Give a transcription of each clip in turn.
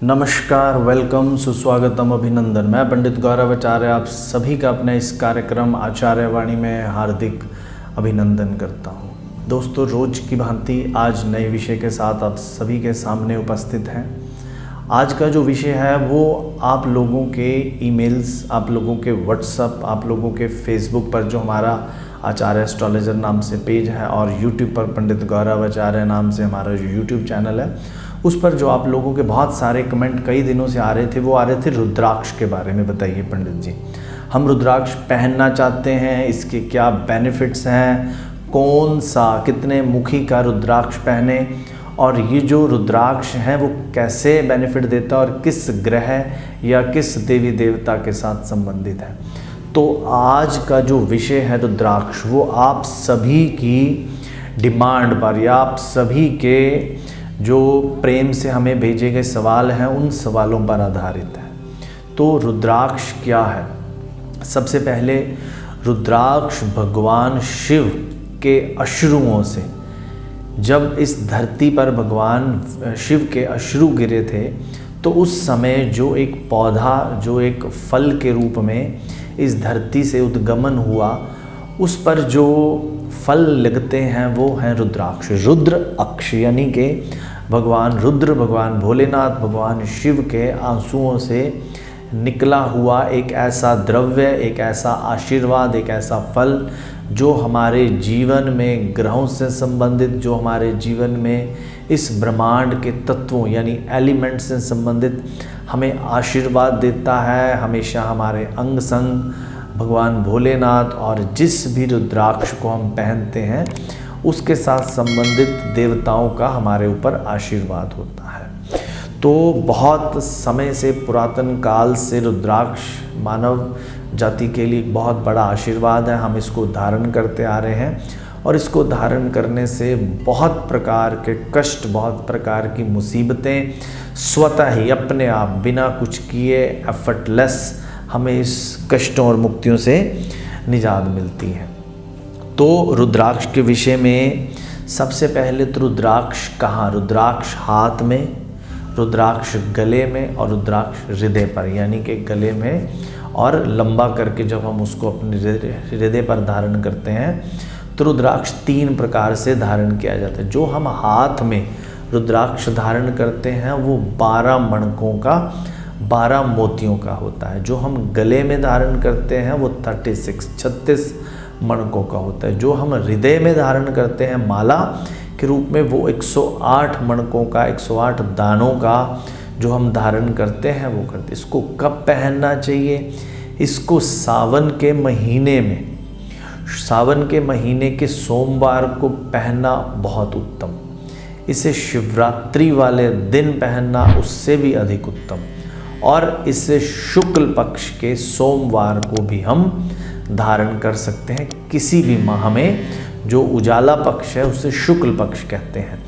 नमस्कार, वेलकम, सुस्वागतम, अभिनंदन। मैं पंडित गौरव आचार्य आप सभी का अपने इस कार्यक्रम आचार्यवाणी में हार्दिक अभिनंदन करता हूँ। दोस्तों, रोज की भांति आज नए विषय के साथ आप सभी के सामने उपस्थित हैं। आज का जो विषय है वो आप लोगों के ईमेल्स, आप लोगों के व्हाट्सएप, आप लोगों के फेसबुक पर जो हमारा आचार्य एस्ट्रोलॉजर नाम से पेज है और यूट्यूब पर पंडित गौरव आचार्य नाम से हमारा जो यूट्यूब चैनल है, उस पर जो आप लोगों के बहुत सारे कमेंट कई दिनों से आ रहे थे, वो आ रहे थे रुद्राक्ष के बारे में। बताइए पंडित जी, हम रुद्राक्ष पहनना चाहते हैं, इसके क्या बेनिफिट्स हैं, कौन सा कितने मुखी का रुद्राक्ष पहने, और ये जो रुद्राक्ष है वो कैसे बेनिफिट देता है और किस ग्रह या किस देवी देवता के साथ संबंधित है। तो आज का जो विषय है रुद्राक्ष, वो आप सभी की डिमांड पर या आप सभी के जो प्रेम से हमें भेजे गए सवाल हैं, उन सवालों पर आधारित है। तो रुद्राक्ष क्या है? सबसे पहले रुद्राक्ष भगवान शिव के अश्रुओं से, जब इस धरती पर भगवान शिव के अश्रु गिरे थे, तो उस समय जो एक पौधा, जो एक फल के रूप में इस धरती से उद्गमन हुआ, उस पर जो फल लगते हैं वो हैं रुद्राक्ष। रुद्र अक्ष यानी कि भगवान रुद्र, भगवान भोलेनाथ, भगवान शिव के आंसुओं से निकला हुआ एक ऐसा द्रव्य, एक ऐसा आशीर्वाद, एक ऐसा फल जो हमारे जीवन में ग्रहों से संबंधित, जो हमारे जीवन में इस ब्रह्मांड के तत्वों यानी एलिमेंट से संबंधित हमें आशीर्वाद देता है। हमेशा हमारे अंग संग भगवान भोलेनाथ और जिस भी रुद्राक्ष को हम पहनते हैं उसके साथ संबंधित देवताओं का हमारे ऊपर आशीर्वाद होता है। तो बहुत समय से, पुरातन काल से रुद्राक्ष मानव जाति के लिए बहुत बड़ा आशीर्वाद है। हम इसको धारण करते आ रहे हैं और इसको धारण करने से बहुत प्रकार के कष्ट, बहुत प्रकार की मुसीबतें स्वतः ही अपने आप बिना कुछ किए एफर्टलेस हमें इस कष्टों और मुक्तियों से निजात मिलती है। तो रुद्राक्ष के विषय में सबसे पहले तो रुद्राक्ष कहाँ? रुद्राक्ष हाथ में, रुद्राक्ष गले में और रुद्राक्ष हृदय पर, यानी कि गले में और लंबा करके जब हम उसको अपने हृदय पर धारण करते हैं तो रुद्राक्ष 3 प्रकार से धारण किया जाता है। जो हम हाथ में रुद्राक्ष धारण करते हैं वो 12 मणकों का, 12 मोतियों का होता है। जो हम गले में धारण करते हैं वो 36 मणकों का होता है। जो हम हृदय में धारण करते हैं माला के रूप में, वो 108 मणकों का, 108 दानों का जो हम धारण करते हैं वो करते। इसको कब पहनना चाहिए? इसको सावन के महीने में, सावन के महीने के सोमवार को पहनना बहुत उत्तम। इसे शिवरात्रि वाले दिन पहनना उससे भी अधिक उत्तम। और इसे शुक्ल पक्ष के सोमवार को भी हम धारण कर सकते हैं। किसी भी माह में जो उजाला पक्ष है उसे शुक्ल पक्ष कहते हैं।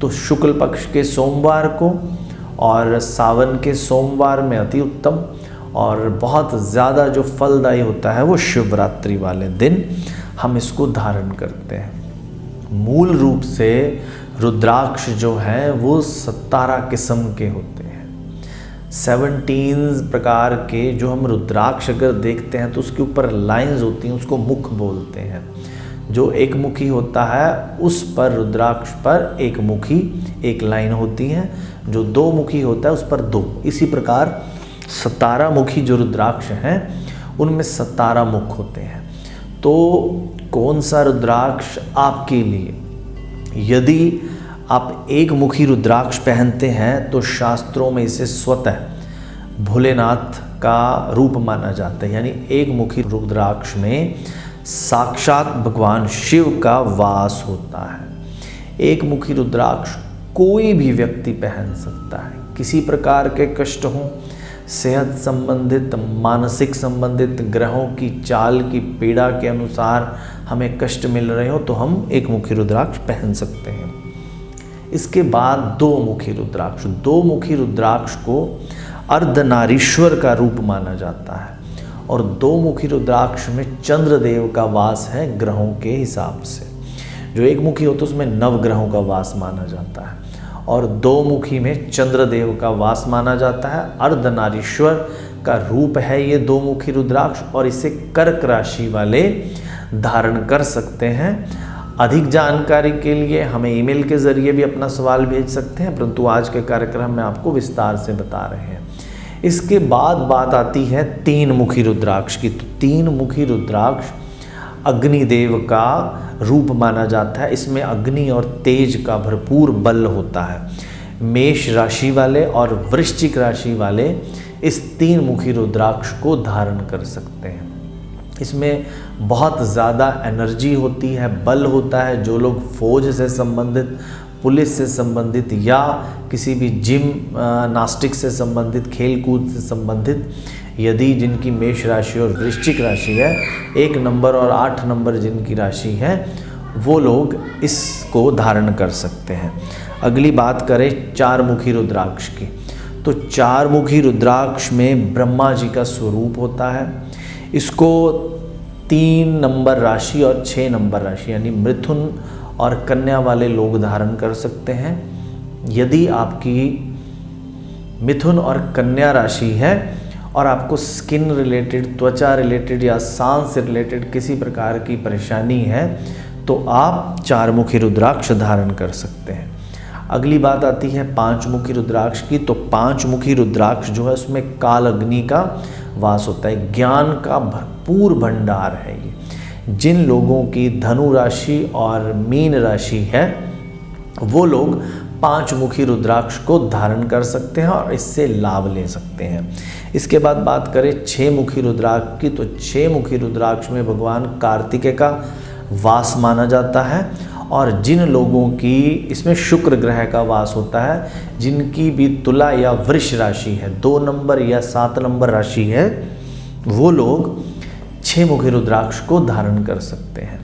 तो शुक्ल पक्ष के सोमवार को और सावन के सोमवार में अति उत्तम, और बहुत ज़्यादा जो फलदायी होता है वो शिवरात्रि वाले दिन हम इसको धारण करते हैं। मूल रूप से रुद्राक्ष जो है वो 17 किस्म के होते हैं। 17 प्रकार के जो हम रुद्राक्ष अगर देखते हैं तो उसके ऊपर लाइंस होती हैं, उसको मुख बोलते हैं। जो एक मुखी होता है उस पर, रुद्राक्ष पर एक मुखी एक लाइन होती है। जो 2 मुखी होता है उस पर 2। इसी प्रकार 17 मुखी जो रुद्राक्ष हैं उनमें 17 मुख होते हैं। तो कौन सा रुद्राक्ष आपके लिए? यदि आप एक मुखी रुद्राक्ष पहनते हैं तो शास्त्रों में इसे स्वतः भोलेनाथ का रूप माना जाता है। यानी एक मुखी रुद्राक्ष में साक्षात भगवान शिव का वास होता है। एक मुखी रुद्राक्ष कोई भी व्यक्ति पहन सकता है। किसी प्रकार के कष्ट हों, सेहत संबंधित, मानसिक संबंधित, ग्रहों की चाल की पीड़ा के अनुसार हमें कष्ट मिल रहे हो तो हम एक मुखी रुद्राक्ष पहन सकते हैं। इसके बाद 2 मुखी रुद्राक्ष। 2 मुखी रुद्राक्ष को अर्धनारीश्वर का रूप माना जाता है, और 2 मुखी रुद्राक्ष में चंद्रदेव का वास है ग्रहों के हिसाब से। जो एक मुखी होता है उसमें 9 ग्रहों का वास माना जाता है। और 2 मुखी में चंद्रदेव का वास माना जाता है। अर्धनारीश्वर का रूप है ये 2 मुखी रुद्राक्ष और इसे कर्क राशि वाले धारण कर सकते हैं। अधिक जानकारी के लिए हमें ईमेल के जरिए भी अपना सवाल भेज सकते हैं, परंतु आज के कार्यक्रम में आपको विस्तार से बता रहे हैं। इसके बाद बात आती है 3 मुखी रुद्राक्ष की। तो 3 मुखी रुद्राक्ष अग्निदेव का रूप माना जाता है। इसमें अग्नि और तेज का भरपूर बल होता है। मेष राशि वाले और वृश्चिक राशि वाले इस 3 मुखी रुद्राक्ष को धारण कर सकते हैं। इसमें बहुत ज़्यादा एनर्जी होती है, बल होता है। जो लोग फौज से संबंधित, पुलिस से संबंधित या किसी भी जिम्नास्टिक से संबंधित, खेल कूद से संबंधित, यदि जिनकी मेष राशि और वृश्चिक राशि है, 1 नंबर और 8 नंबर जिनकी राशि है, वो लोग इसको धारण कर सकते हैं। अगली बात करें 4 मुखी रुद्राक्ष की। तो 4 मुखी रुद्राक्ष में ब्रह्मा जी का स्वरूप होता है। इसको 3 नंबर राशि और 6 नंबर राशि यानी मिथुन और कन्या वाले लोग धारण कर सकते हैं। यदि आपकी मिथुन और कन्या राशि है और आपको स्किन रिलेटेड, त्वचा रिलेटेड या सांस से रिलेटेड किसी प्रकार की परेशानी है तो आप 4 मुखी रुद्राक्ष धारण कर सकते हैं। अगली बात आती है 5 मुखी रुद्राक्ष की। तो 5 मुखी रुद्राक्ष जो है उसमें काल अग्नि का वास होता है। ज्ञान का भरपूर भंडार है ये। जिन लोगों की धनु राशि और मीन राशि है वो लोग 5 मुखी रुद्राक्ष को धारण कर सकते हैं और इससे लाभ ले सकते हैं। इसके बाद बात करें 6 मुखी रुद्राक्ष की। तो 6 मुखी रुद्राक्ष में भगवान कार्तिकेय का वास माना जाता है और जिन लोगों की इसमें शुक्र ग्रह का वास होता है, जिनकी भी तुला या वृष राशि है, 2 नंबर या 7 नंबर राशि है, वो लोग 6 मुखी रुद्राक्ष को धारण कर सकते हैं।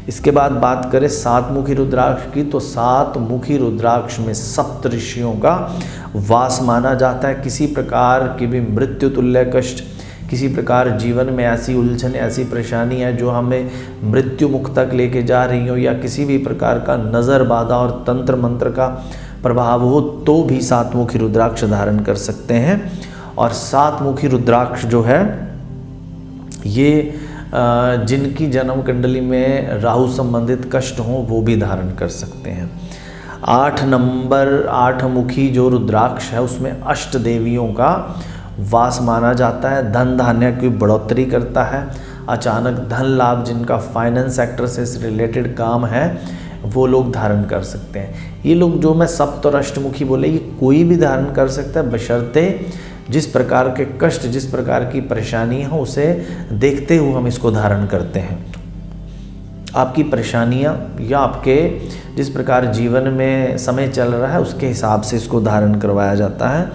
इसके बाद बात करें 7 मुखी रुद्राक्ष की। तो 7 मुखी रुद्राक्ष में सप्त ऋषियों का वास माना जाता है। किसी प्रकार की भी मृत्यु तुल्य कष्ट, किसी प्रकार जीवन में ऐसी उलझन, ऐसी परेशानी है जो हमें मृत्यु मुख तक लेके जा रही हो, या किसी भी प्रकार का नज़र बाधा और तंत्र मंत्र का प्रभाव हो, तो भी 7 मुखी रुद्राक्ष धारण कर सकते हैं। और 7 मुखी रुद्राक्ष जो है ये जिनकी जन्म कुंडली में राहु संबंधित कष्ट हों वो भी धारण कर सकते हैं। 8 नंबर 8 मुखी जो रुद्राक्ष है उसमें अष्ट देवियों का वास माना जाता है। धन धान्य की बढ़ोतरी करता है। अचानक धन लाभ, जिनका फाइनेंस सेक्टर से रिलेटेड काम है, वो लोग धारण कर सकते हैं। ये लोग जो मैं सप्त और अष्टमुखी बोले, ये कोई भी धारण कर सकता है, बशर्ते जिस प्रकार के कष्ट, जिस प्रकार की परेशानी हो, उसे देखते हुए हम इसको धारण करते हैं। आपकी परेशानियां या आपके जिस प्रकार जीवन में समय चल रहा है उसके हिसाब से इसको धारण करवाया जाता है।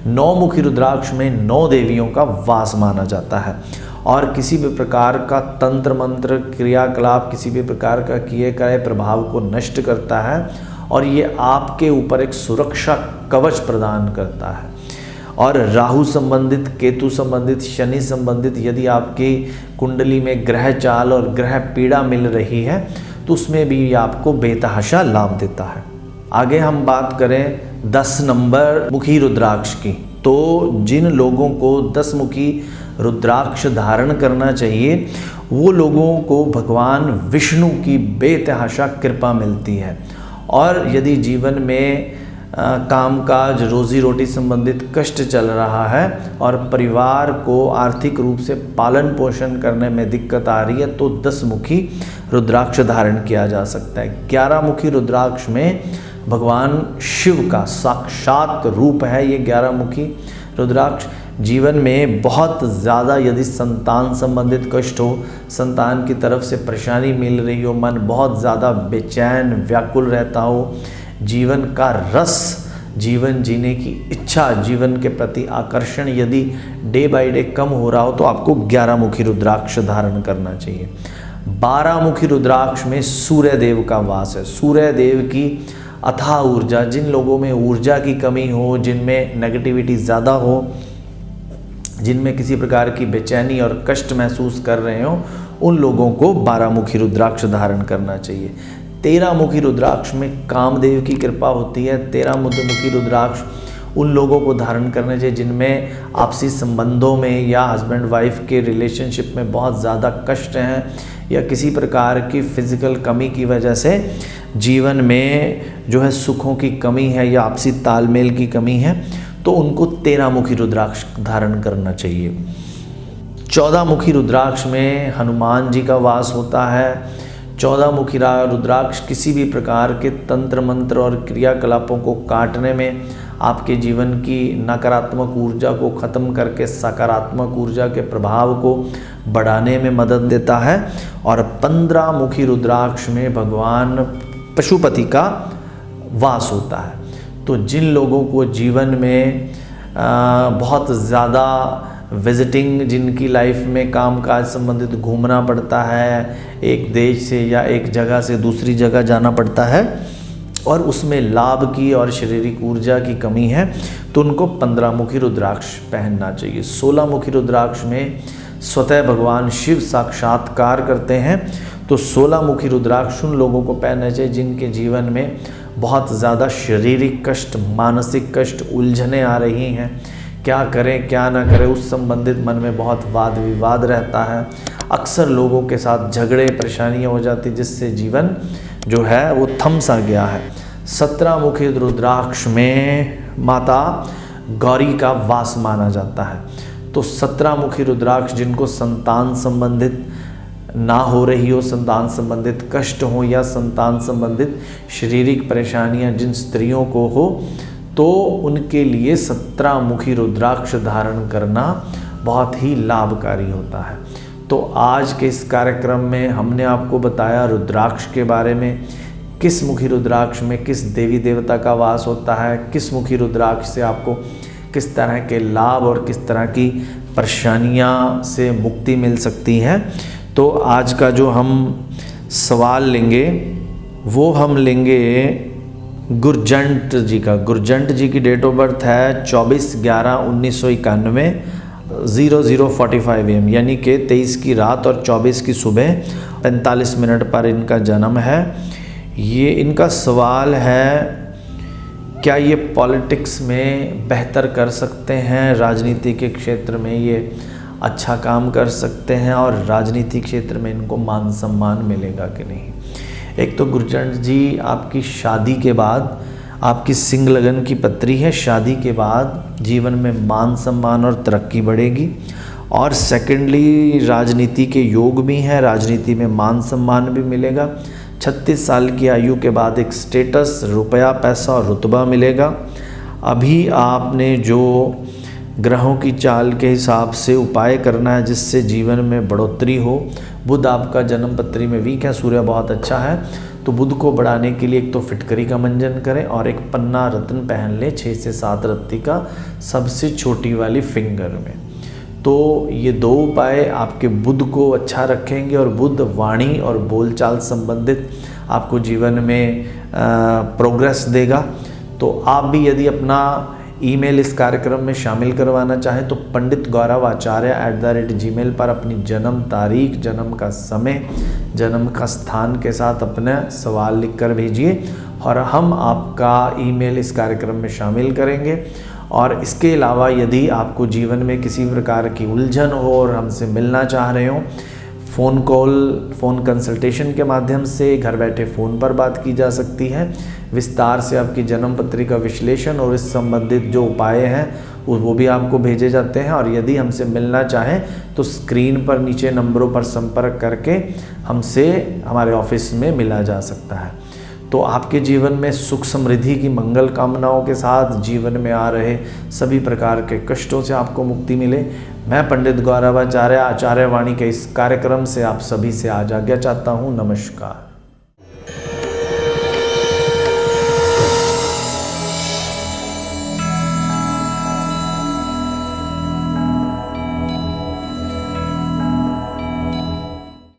9 मुखी रुद्राक्ष में 9 देवियों का वास माना जाता है और किसी भी प्रकार का तंत्र मंत्र क्रियाकलाप, किसी भी प्रकार का किए गए प्रभाव को नष्ट करता है और ये आपके ऊपर एक सुरक्षा कवच प्रदान करता है। और राहु संबंधित, केतु संबंधित, शनि संबंधित यदि आपकी कुंडली में ग्रह चाल और ग्रह पीड़ा मिल रही है तो उसमें भी ये आपको बेतहाशा लाभ देता है। आगे हम बात करें 10 नंबर मुखी रुद्राक्ष की। तो जिन लोगों को 10 मुखी रुद्राक्ष धारण करना चाहिए वो लोगों को भगवान विष्णु की बेतहाशा कृपा मिलती है। और यदि जीवन में कामकाज, रोजी रोटी संबंधित कष्ट चल रहा है और परिवार को आर्थिक रूप से पालन पोषण करने में दिक्कत आ रही है तो 10 मुखी रुद्राक्ष धारण किया जा सकता है। 11 मुखी रुद्राक्ष में भगवान शिव का साक्षात रूप है ये 11 मुखी रुद्राक्ष। जीवन में बहुत ज़्यादा यदि संतान संबंधित कष्ट हो, संतान की तरफ से परेशानी मिल रही हो, मन बहुत ज़्यादा बेचैन व्याकुल रहता हो, जीवन का रस, जीवन जीने की इच्छा, जीवन के प्रति आकर्षण यदि डे बाय डे कम हो रहा हो तो आपको 11 मुखी रुद्राक्ष धारण करना चाहिए। 12 मुखी रुद्राक्ष में सूर्य देव का वास है। सूर्य देव की अथाह ऊर्जा, जिन लोगों में ऊर्जा की कमी हो, जिनमें नेगेटिविटी ज़्यादा हो, जिनमें किसी प्रकार की बेचैनी और कष्ट महसूस कर रहे हो, उन लोगों को 12 मुखी रुद्राक्ष धारण करना चाहिए। 13 मुखी रुद्राक्ष में कामदेव की कृपा होती है। 13 मुखी रुद्राक्ष उन लोगों को धारण करने चाहिए जिनमें आपसी संबंधों में या हस्बैंड वाइफ के रिलेशनशिप में बहुत ज़्यादा कष्ट हैं या किसी प्रकार की फिज़िकल कमी की वजह से जीवन में जो है सुखों की कमी है या आपसी तालमेल की कमी है, तो उनको 13 मुखी रुद्राक्ष धारण करना चाहिए। 14 मुखी रुद्राक्ष में हनुमान जी का वास होता है। 14 मुखी रुद्राक्ष किसी भी प्रकार के तंत्र मंत्र और क्रियाकलापों को काटने में, आपके जीवन की नकारात्मक ऊर्जा को ख़त्म करके सकारात्मक ऊर्जा के प्रभाव को बढ़ाने में मदद देता है। और 15 मुखी रुद्राक्ष में भगवान पशुपति का वास होता है। तो जिन लोगों को जीवन में बहुत ज़्यादा विजिटिंग, जिनकी लाइफ में कामकाज संबंधित घूमना पड़ता है, एक देश से या एक जगह से दूसरी जगह जाना पड़ता है और उसमें लाभ की और शारीरिक ऊर्जा की कमी है, तो उनको 15 मुखी रुद्राक्ष पहनना चाहिए। 16 मुखी रुद्राक्ष में स्वतः भगवान शिव साक्षात्कार करते हैं। तो 16 मुखी रुद्राक्ष उन लोगों को पहनना चाहिए जिनके जीवन में बहुत ज़्यादा शारीरिक कष्ट, मानसिक कष्ट, उलझने आ रही हैं, क्या करें क्या ना करें, उस संबंधित मन में बहुत वाद विवाद रहता है। अक्सर लोगों के साथ झगड़े परेशानियाँ हो जाती, जिससे जीवन जो है वो थम सा गया है। 17 मुखी रुद्राक्ष में माता गौरी का वास माना जाता है। तो 17 मुखी रुद्राक्ष जिनको संतान संबंधित ना हो रही हो, संतान संबंधित कष्ट हो या संतान संबंधित शारीरिक परेशानियां जिन स्त्रियों को हो, तो उनके लिए 17 मुखी रुद्राक्ष धारण करना बहुत ही लाभकारी होता है। तो आज के इस कार्यक्रम में हमने आपको बताया रुद्राक्ष के बारे में, किस मुखी रुद्राक्ष में किस देवी देवता का वास होता है, किस मुखी रुद्राक्ष से आपको किस तरह के लाभ और किस तरह की परेशानियां से मुक्ति मिल सकती है। तो आज का जो हम सवाल लेंगे वो हम लेंगे गुरजंट जी का। गुरजंट जी की डेट ऑफ बर्थ है 24/11/1991 00:45 AM, यानी कि 23 की रात और 24 की सुबह 45 मिनट पर इनका जन्म है। ये इनका सवाल है, क्या ये पॉलिटिक्स में बेहतर कर सकते हैं, राजनीति के क्षेत्र में ये अच्छा काम कर सकते हैं और राजनीति क्षेत्र में इनको मान सम्मान मिलेगा कि नहीं। एक तो गुरजंट जी, आपकी शादी के बाद आपकी सिंह लगन की पत्री है, शादी के बाद जीवन में मान सम्मान और तरक्की बढ़ेगी। और सेकेंडली राजनीति के योग भी हैं, राजनीति में मान सम्मान भी मिलेगा। 36 साल की आयु के बाद एक स्टेटस, रुपया, पैसा और रुतबा मिलेगा। अभी आपने जो ग्रहों की चाल के हिसाब से उपाय करना है जिससे जीवन में बढ़ोतरी हो, बुध आपका जन्म पत्री में वीक है, सूर्य बहुत अच्छा है, तो बुध को बढ़ाने के लिए एक तो फिटकरी का मंजन करें और एक पन्ना रत्न पहन लें 6 से 7 रत्ती का, सबसे छोटी वाली फिंगर में। तो ये 2 उपाय आपके बुध को अच्छा रखेंगे और बुध वाणी और बोलचाल संबंधित आपको जीवन में प्रोग्रेस देगा। तो आप भी यदि अपना ईमेल इस कार्यक्रम में शामिल करवाना चाहें तो panditgaurav@gmail पर अपनी जन्म तारीख, जन्म का समय, जन्म का स्थान के साथ अपना सवाल लिखकर भेजिए और हम आपका ईमेल इस कार्यक्रम में शामिल करेंगे। और इसके अलावा यदि आपको जीवन में किसी प्रकार की उलझन हो और हमसे मिलना चाह रहे हो, फ़ोन कॉल, फ़ोन कंसल्टेशन के माध्यम से घर बैठे फ़ोन पर बात की जा सकती है। विस्तार से आपकी जन्म पत्री का विश्लेषण और इस संबंधित जो उपाय हैं वो भी आपको भेजे जाते हैं। और यदि हमसे मिलना चाहें तो स्क्रीन पर नीचे नंबरों पर संपर्क करके हमसे हमारे ऑफिस में मिला जा सकता है। तो आपके जीवन में सुख समृद्धि की मंगल कामनाओं के साथ जीवन में आ रहे सभी प्रकार के कष्टों से आपको मुक्ति मिले। मैं पंडित गौरवाचार्य आचार्य वाणी के इस कार्यक्रम से आप सभी से आज आज्ञा चाहता हूँ। नमस्कार।